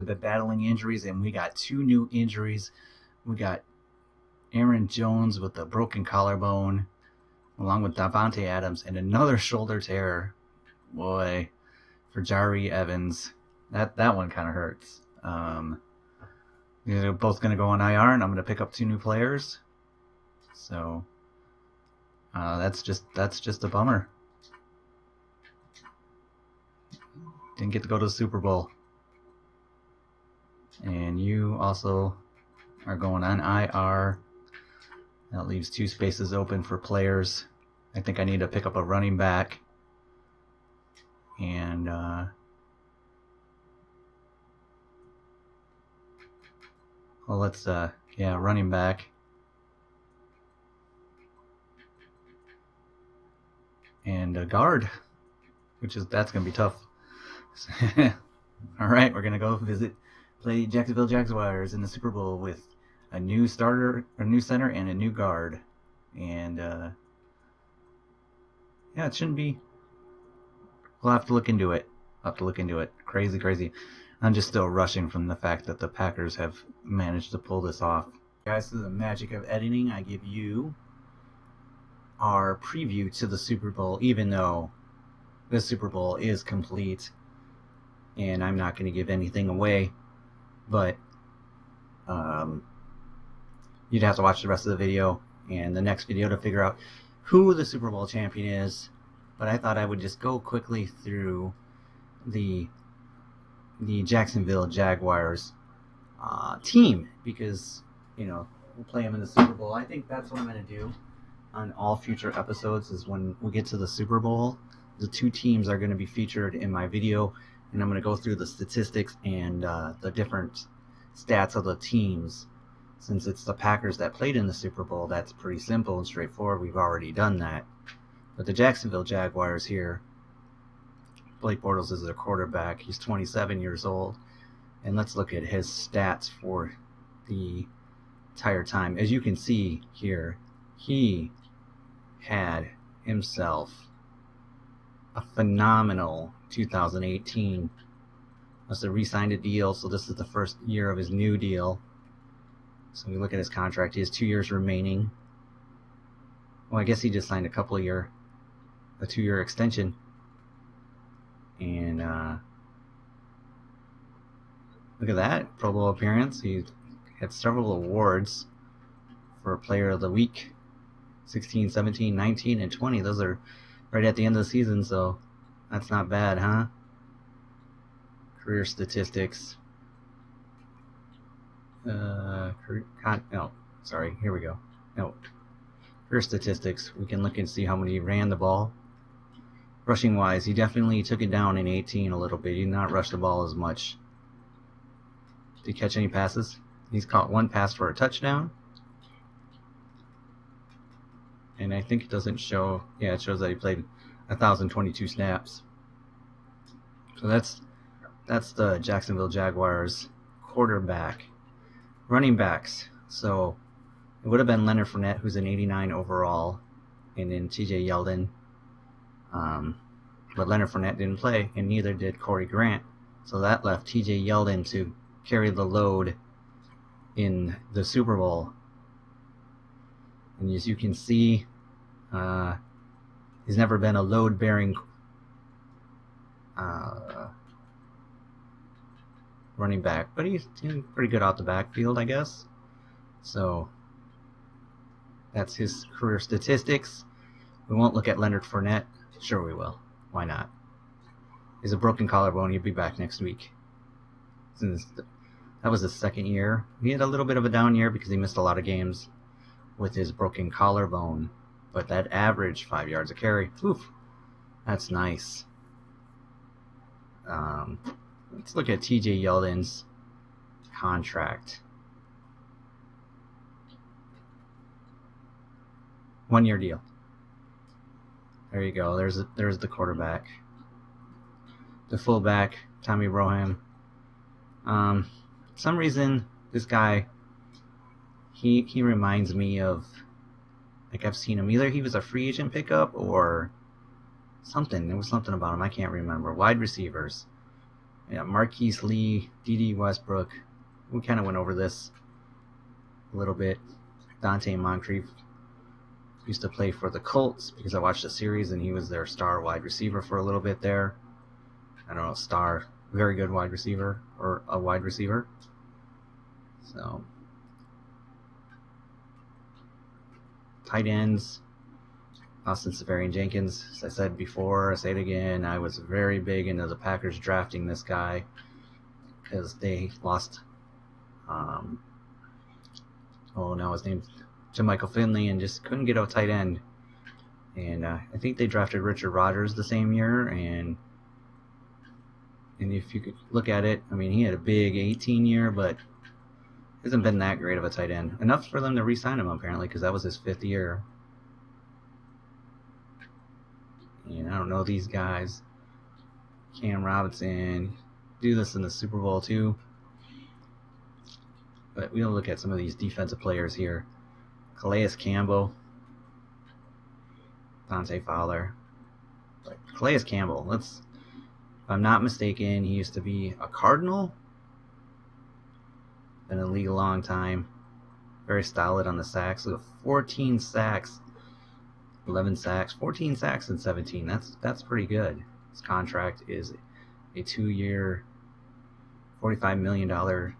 been battling injuries, and we got 2 new injuries. We got Aaron Jones with a broken collarbone, along with Davante Adams, and another shoulder tear. Boy, for Jari Evans. That one kind of hurts. They're both going to go on IR, and I'm going to pick up 2 new players. So that's just a bummer. Didn't get to go to the Super Bowl. And you also are going on IR. That leaves 2 spaces open for players. I think I need to pick up a running back. And well, let's running back. And a guard, that's gonna be tough. All right, we're gonna go play Jacksonville Jaguars in the Super Bowl with a new starter, a new center, and a new guard. And it shouldn't be. We'll have to look into it. Crazy. I'm just still rushing from the fact that the Packers have managed to pull this off. Guys, through the magic of editing, I give you our preview to the Super Bowl, even though the Super Bowl is complete and I'm not going to give anything away, but you'd have to watch the rest of the video and the next video to figure out who the Super Bowl champion is. But I thought I would just go quickly through the Jacksonville Jaguars team, because we'll play them in the Super Bowl. I think that's what I'm going to do on all future episodes, is when we get to the Super Bowl, the 2 teams are going to be featured in my video, and I'm going to go through the statistics and the different stats of the teams. Since it's the Packers that played in the Super Bowl, that's pretty simple and straightforward. We've already done that. But the Jacksonville Jaguars here, Blake Bortles is their quarterback. He's 27 years old. And let's look at his stats for the entire time. As you can see here, he had himself a phenomenal 2018. Must have re-signed a deal, so this is the first year of his new deal. So we look at his contract. He has 2 years remaining. Well, I guess he just signed a 2-year extension. And look at that Pro Bowl appearance. He had several awards for Player of the Week. 16, 17, 19, and 20. Those are right at the end of the season, so that's not bad, huh? Career statistics. Here we go. Career statistics. We can look and see how many he ran the ball. Rushing wise, he definitely took it down in 18 a little bit. He did not rush the ball as much. Did he catch any passes? He's caught 1 pass for a touchdown. And I think it doesn't show. Yeah, it shows that he played 1,022 snaps. So that's the Jacksonville Jaguars quarterback. Running backs. So it would have been Leonard Fournette, who's an 89 overall, and then TJ Yeldon. But Leonard Fournette didn't play, and neither did Corey Grant. So that left TJ Yeldon to carry the load in the Super Bowl. And as you can see, he's never been a load-bearing running back, but he's doing pretty good out the backfield, I guess. So that's his career statistics. We won't look at Leonard Fournette. Sure we will. Why not? He's a broken collarbone. He'll be back next week. That was his 2nd year. He had a little bit of a down year because he missed a lot of games with his broken collarbone. But that average 5 yards a carry. Oof. That's nice. Let's look at TJ Yeldon's contract. 1-year deal. There you go. There's the quarterback. The fullback, Tommy Roham. Some reason this guy, he reminds me of, like, I've seen him. Either he was a free agent pickup or something. There was something about him. I can't remember. Wide receivers. Yeah, Marquise Lee, D.D. Westbrook. We kind of went over this a little bit. Dante Moncrief used to play for the Colts because I watched the series and he was their star wide receiver for a little bit there. I don't know, star, very good wide receiver or a wide receiver. So, tight ends, Austin Seferian-Jenkins. As I said before, I say it again, I was very big into the Packers drafting this guy because they lost, his name's Michael Finley, and just couldn't get a tight end. And I think they drafted Richard Rodgers the same year, and if you could look at it, I mean, he had a big 18-year, but hasn't been that great of a tight end. Enough for them to re-sign him, apparently, because that was his 5th year. And I don't know these guys. Cam Robinson, do this in the Super Bowl too. But we'll look at some of these defensive players here. Calais Campbell, Dante Fowler. But Calais Campbell, if I'm not mistaken, he used to be a Cardinal. Been in the league a long time. Very solid on the sacks. Look, 14 sacks, 11 sacks, 14 sacks in 17. That's pretty good. His contract is a 2-year, $45 million.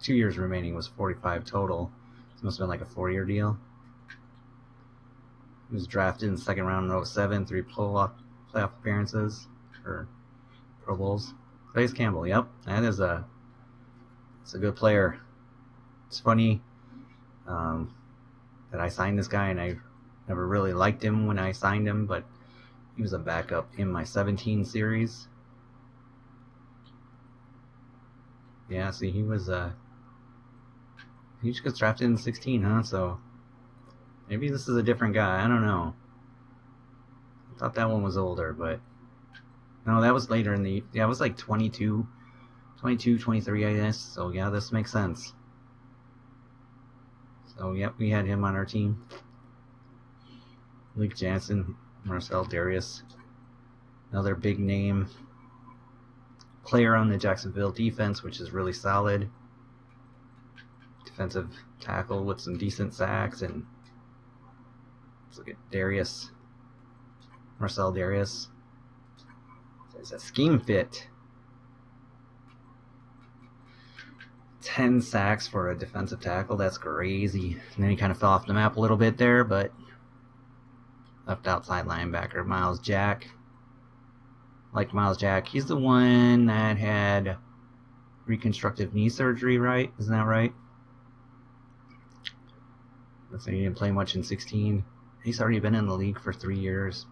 2 years remaining was 45 total. It must have been like a 4-year deal. He was drafted in the 2nd round in 2007, 3 playoff appearances or Pro Bowls. Calais Campbell, yep, it's a good player. It's funny that I signed this guy, and I never really liked him when I signed him, but he was a backup in my 17 series. Yeah, see, he just got drafted in 16, huh? So maybe this is a different guy. I don't know. I thought that one was older, but no, that was later in the... Yeah, it was like 22, 23, I guess. So yeah, this makes sense. So yep, we had him on our team. Luke Jansen, Marcel Darius, another big name player on the Jacksonville defense, which is really solid. Defensive tackle with some decent sacks. And let's look at Darius, Marcel Darius. It's a scheme fit. 10 sacks for a defensive tackle. That's crazy. And then he kind of fell off the map a little bit there, but left outside linebacker, Miles Jack. Like Miles Jack. He's the one that had reconstructive knee surgery, right? Isn't that right? Let's say he didn't play much in 16. He's already been in the league for 3 years.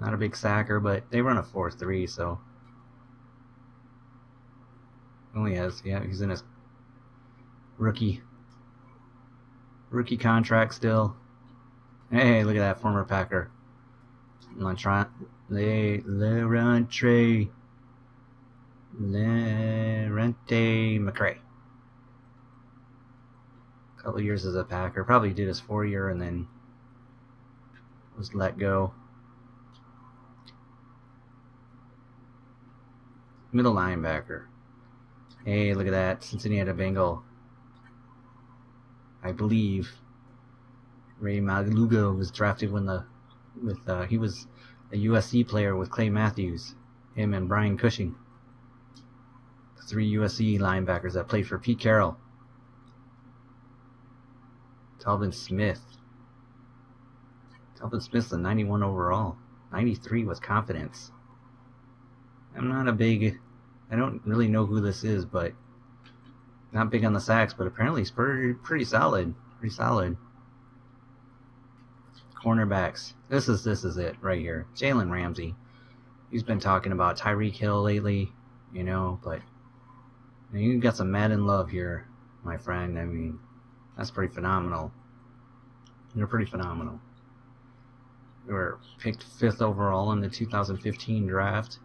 Not a big sacker, but they run a 4-3, so only has, yeah, he's in his rookie contract still. Hey, look at that former Packer. Lerente McRae. A couple years as a Packer. Probably did his 4-year and then was let go. Middle linebacker. Hey, look at that. Cincinnati Bengal. I believe Ray Maluga was drafted he was a USC player with Clay Matthews. Him and Brian Cushing. 3 USC linebackers that played for Pete Carroll. Talvin Smith. Talvin Smith's a 91 overall. 93 with confidence. I don't really know who this is, but not big on the sacks, but apparently he's pretty solid. Pretty solid. Cornerbacks. This is it right here. Jalen Ramsey. He's been talking about Tyreek Hill lately, but you got some Madden love here, my friend. I mean, that's pretty phenomenal. You're pretty phenomenal. You were picked 5th overall in the 2015 draft.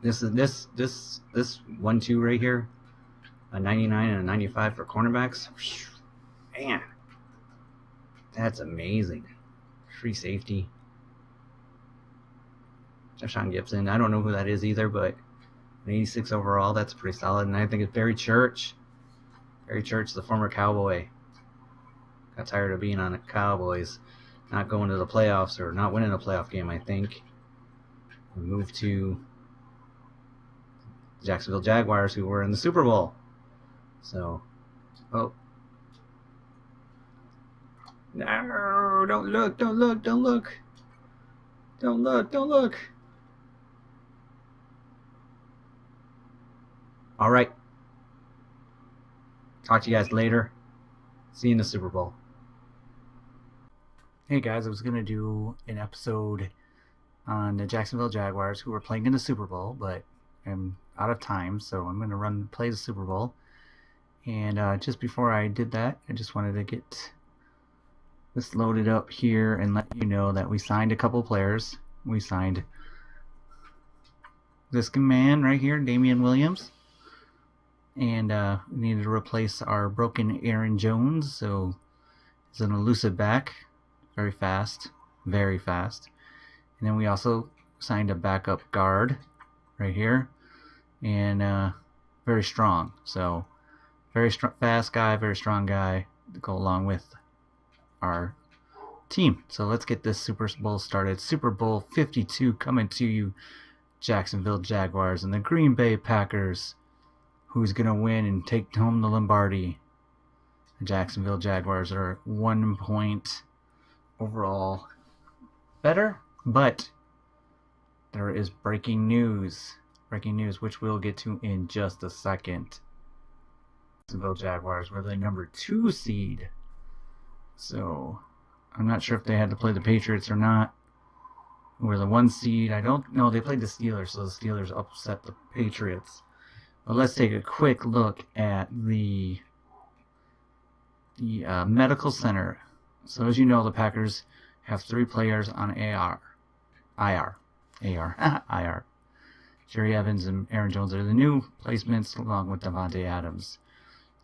This 1-2 right here, a 99 and a 95 for cornerbacks. Man, that's amazing. free safety. Deshaun Gibson. I don't know who that is either, but an 86 overall, that's pretty solid. And I think it's Barry Church. Barry Church, the former Cowboy. Got tired of being on the Cowboys, not going to the playoffs or not winning a playoff game, I think. We moved to the Jacksonville Jaguars, who were in the Super Bowl. So, oh. No, don't look, don't look, don't look. Don't look, don't look. All right. Talk to you guys later. See you in the Super Bowl. Hey guys, I was going to do an episode on the Jacksonville Jaguars who were playing in the Super Bowl, but I'm out of time, so I'm going to play the Super Bowl. And just before I did that, I just wanted to get this loaded up here and let you know that we signed a couple players. We signed this man right here, Damian Williams. And we needed to replace our broken Aaron Jones, so he's an elusive back, very fast. And then we also signed a backup guard right here, and very strong. So very fast guy, very strong guy to go along with our team. So let's get this Super Bowl started. Super Bowl 52 coming to you, Jacksonville Jaguars and the Green Bay Packers. Who's going to win and take home the Lombardi? The Jacksonville Jaguars are 1 point overall better, but there is breaking news, which we'll get to in just a second. Jacksonville Jaguars were the number 2 seed, so I'm not sure if they had to play the Patriots or not. We're the 1 seed. I don't know. They played the Steelers, so the Steelers upset the Patriots. Well, let's take a quick look at the medical center. So as you know, the Packers have 3 players on IR. Jerry Evans and Aaron Jones are the new placements along with Devontae Adams.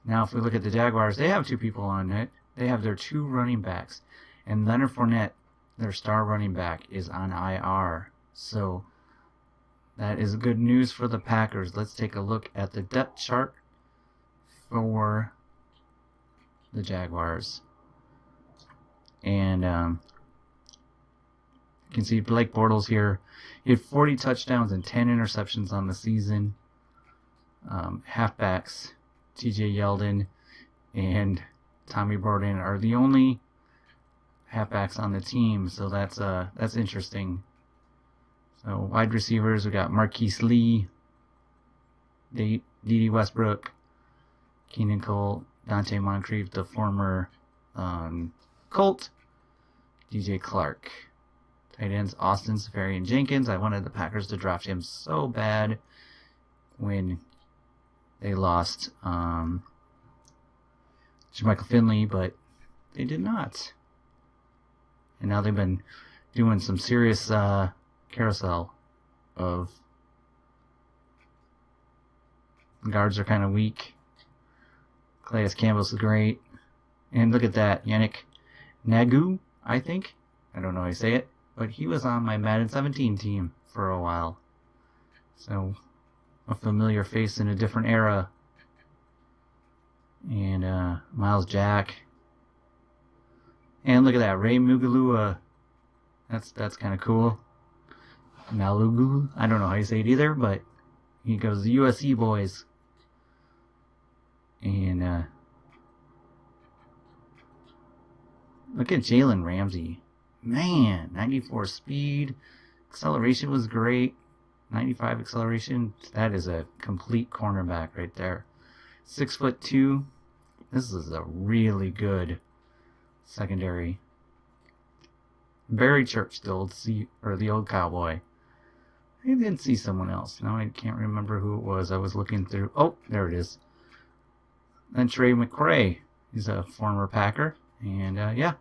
Now, if we look at the Jaguars, they have 2 people on it. They have their 2 running backs. And Leonard Fournette, their star running back, is on IR. So that is good news for the Packers. Let's take a look at the depth chart for the Jaguars. And you can see Blake Bortles here. He had 40 touchdowns and 10 interceptions on the season. Halfbacks, TJ Yeldon and Tommy Borden are the only halfbacks on the team, so that's interesting. So wide receivers, we got Marquise Lee, D.D. Westbrook, Keenan Cole, Dante Moncrief, the former Colt, DJ Clark. Tight ends, Austin Safarian Jenkins. I wanted the Packers to draft him so bad when they lost Jermichael Finley, but they did not. And now they've been doing some serious carousel of guards are kind of weak. Calais Campbell's great. And look at that, Yannick Nagu, I think. I don't know how you say it, but he was on my Madden 17 team for a while. So, a familiar face in a different era. And Miles Jack. And look at that, Ray Mugalua. That's kind of cool. Malugu, I don't know how you say it either, but he goes the USC boys. And look at Jalen Ramsey. Man, 94 speed. Acceleration was great. 95 acceleration. That is a complete cornerback right there. 6'2". This is a really good secondary. Barry Church, the old Cowboy. I didn't see someone else. Now I can't remember who it was. I was looking through. Oh, there it is. Then Trey McRae. He's a former Packer. And yeah.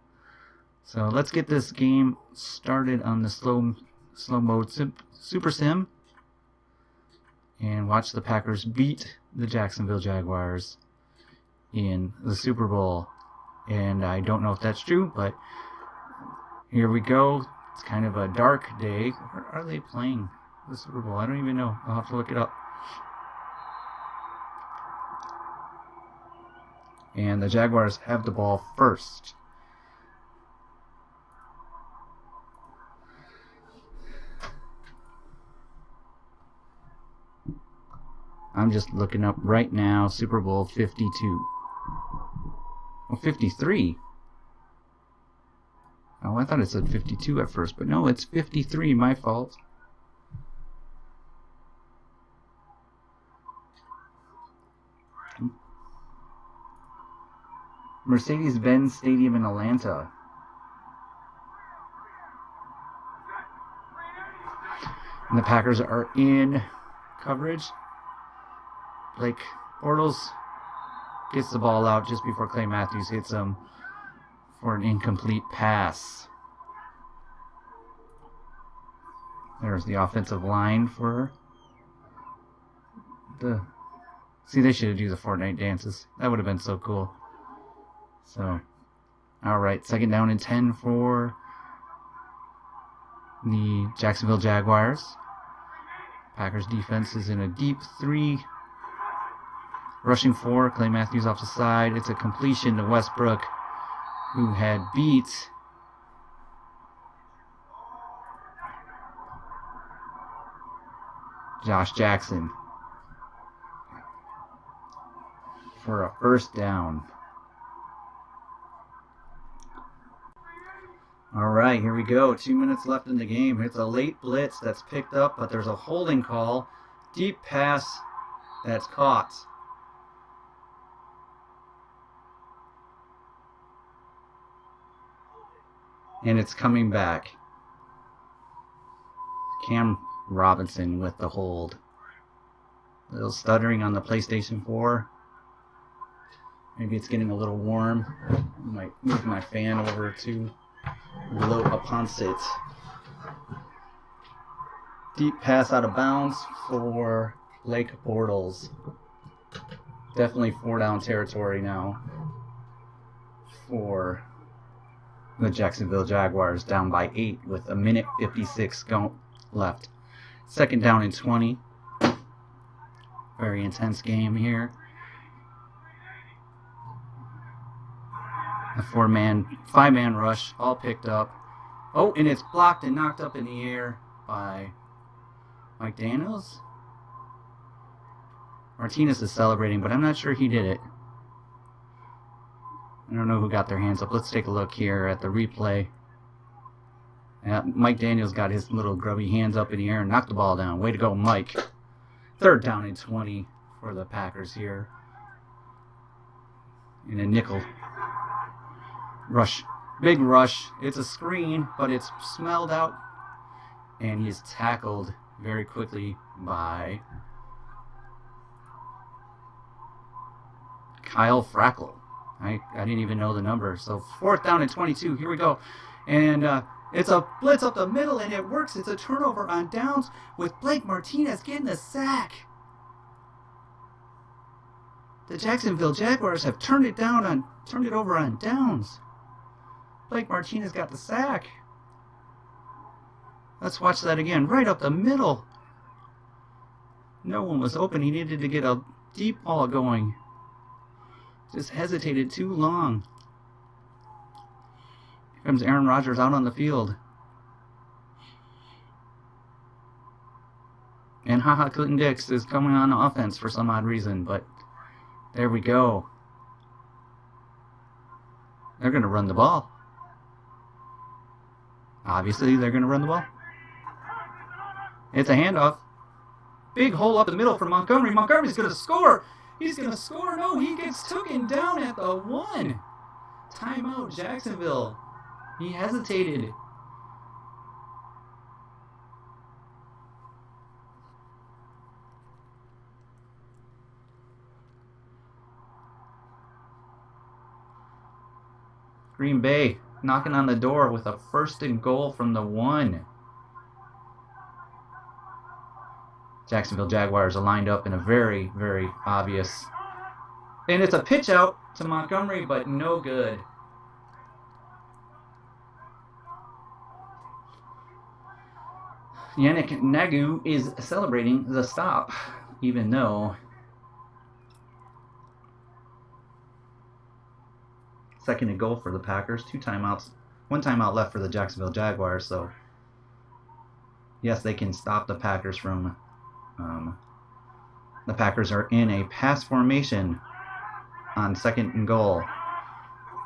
So let's get this game started on the slow mode Super Sim. And watch the Packers beat the Jacksonville Jaguars in the Super Bowl. And I don't know if that's true, but Here we go. It's kind of a dark day. Where are they playing the Super Bowl? I don't even know. I'll have to look it up. And the Jaguars have the ball first. I'm just looking up right now. Super Bowl 52. Oh, 53. Oh, I thought it said 52 at first, but no, it's 53. My fault. Mercedes-Benz Stadium in Atlanta. And the Packers are in coverage. Blake Bortles gets the ball out just before Clay Matthews hits him for an incomplete pass. There's the offensive line for the... See, they should do the Fortnite dances. That would have been so cool. So, alright, 2nd down and 10 for the Jacksonville Jaguars. Packers defense is in a deep 3. Rushing 4, Clay Matthews off the side. It's a completion to Westbrook, who had beat Josh Jackson for a 1st down. Alright, here we go. 2 minutes left in the game. It's a late blitz that's picked up, but there's a holding call. Deep pass that's caught. And it's coming back. Cam Robinson with the hold. A little stuttering on the PlayStation 4. Maybe it's getting a little warm. I might move my fan over to low upon it. Deep pass out of bounds for Blake Bortles. Definitely 4-down territory now for the Jacksonville Jaguars, down by 8 with a minute 56 left. 2nd down and 20. Very intense game here. A 5-man rush, all picked up. Oh, and it's blocked and knocked up in the air by Mike Daniels. Martinez is celebrating, but I'm not sure he did it. I don't know who got their hands up. Let's take a look here at the replay. Mike Daniels got his little grubby hands up in the air and knocked the ball down. Way to go, Mike. 3rd down and 20 for the Packers here. In a nickel rush. Big rush. It's a screen, but it's smelled out. And he's tackled very quickly by Kyle Frackle. I didn't even know the number. So 4th down and 22. Here we go. And it's a blitz up the middle, and it works. It's a turnover on downs with Blake Martinez getting the sack. The Jacksonville Jaguars have turned it over on downs. Blake Martinez got the sack. Let's watch that again. Right up the middle. No one was open. He needed to get a deep ball going. Just hesitated too long. Here comes Aaron Rodgers out on the field. And Clinton Dix is coming on offense for some odd reason, but there we go. They're going to run the ball. Obviously, they're going to run the ball. It's a handoff. Big hole up the middle for Montgomery. Montgomery's going to score. He's going to score. No, he gets taken down at the 1. Timeout, Jacksonville. He hesitated. Green Bay knocking on the door with a 1st and goal from the 1. Jacksonville Jaguars are lined up in a very, very obvious. And it's a pitch out to Montgomery, but no good. Yannick Nagu is celebrating the stop, even though second and goal for the Packers, 2 timeouts, 1 timeout left for the Jacksonville Jaguars. So yes, they can stop the Packers from. The Packers are in a pass formation on second and goal.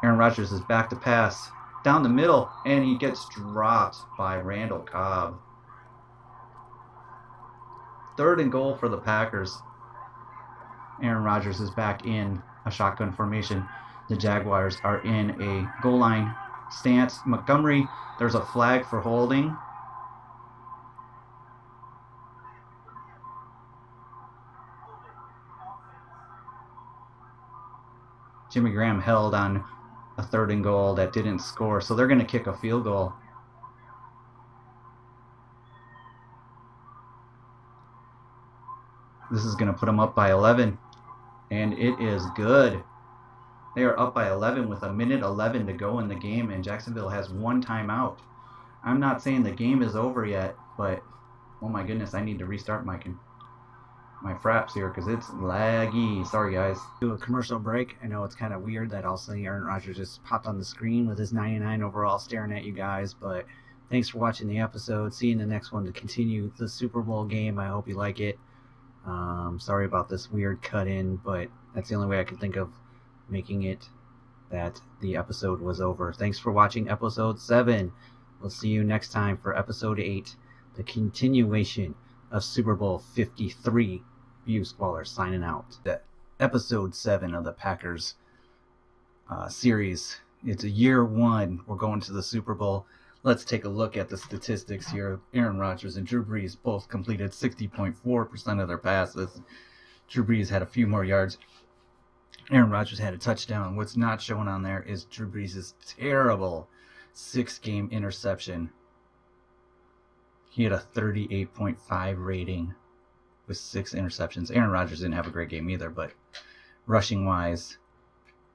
Aaron Rodgers is back to pass down the middle, and he gets dropped by Randall Cobb. Third and goal for the Packers. Aaron Rodgers is back in a shotgun formation. The Jaguars are in a goal line stance. Montgomery, there's a flag for holding. Jimmy Graham held on a third and goal that didn't score, so they're going to kick a field goal. This is going to put them up by 11, and it is good. They are up by 11 with 1:11 to go in the game, and Jacksonville has 1 timeout. I'm not saying the game is over yet, but oh my goodness, I need to restart my fraps here because it's laggy. Sorry, guys. Do a commercial break. I know it's kind of weird that all of a sudden Aaron Rodgers just popped on the screen with his 99 overall staring at you guys, but thanks for watching the episode. See you in the next one to continue the Super Bowl game. I hope you like it. Sorry about this weird cut in, but that's the only way I could think of making it that the episode was over. Thanks for watching episode 7. We'll see you next time for episode 8, the continuation of Super Bowl 53. View Squaller signing out. Episode 7 of the Packers series. It's a year 1. We're going to the Super Bowl. Let's take a look at the statistics here. Aaron Rodgers and Drew Brees both completed 60.4% of their passes. Drew Brees had a few more yards. Aaron Rodgers had a touchdown. What's not shown on there is Drew Brees' terrible 6-game interception. He had a 38.5 rating with 6 interceptions. Aaron Rodgers didn't have a great game either, but rushing-wise,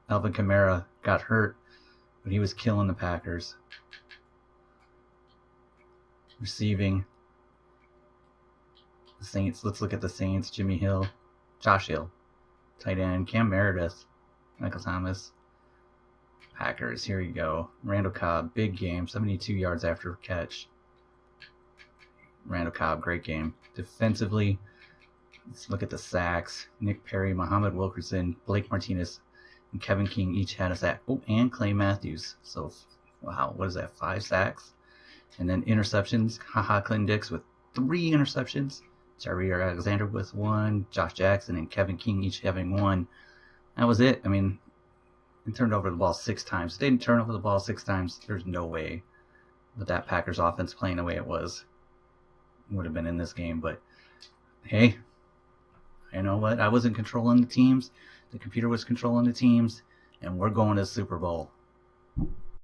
Alvin Kamara got hurt, but he was killing the Packers. Receiving, the Saints. Let's look at the Saints. Jimmy Hill, Josh Hill, tight end. Cam Meredith, Michael Thomas. Packers, here you go. Randall Cobb, big game, 72 yards after catch. Randall Cobb, great game. Defensively, let's look at the sacks. Nick Perry, Muhammad Wilkerson, Blake Martinez, and Kevin King each had a sack. Oh, and Clay Matthews. So, wow, what is that, 5 sacks? And then interceptions, Clinton Dix with 3 interceptions. Jair Alexander with 1. Josh Jackson and Kevin King each having 1. That was it. I mean, they turned over the ball 6 times. If they didn't turn over the ball 6 times, there's no way that Packers offense playing the way it was would have been in this game. But hey, you know what? I wasn't controlling the teams. The computer was controlling the teams, and we're going to the Super Bowl.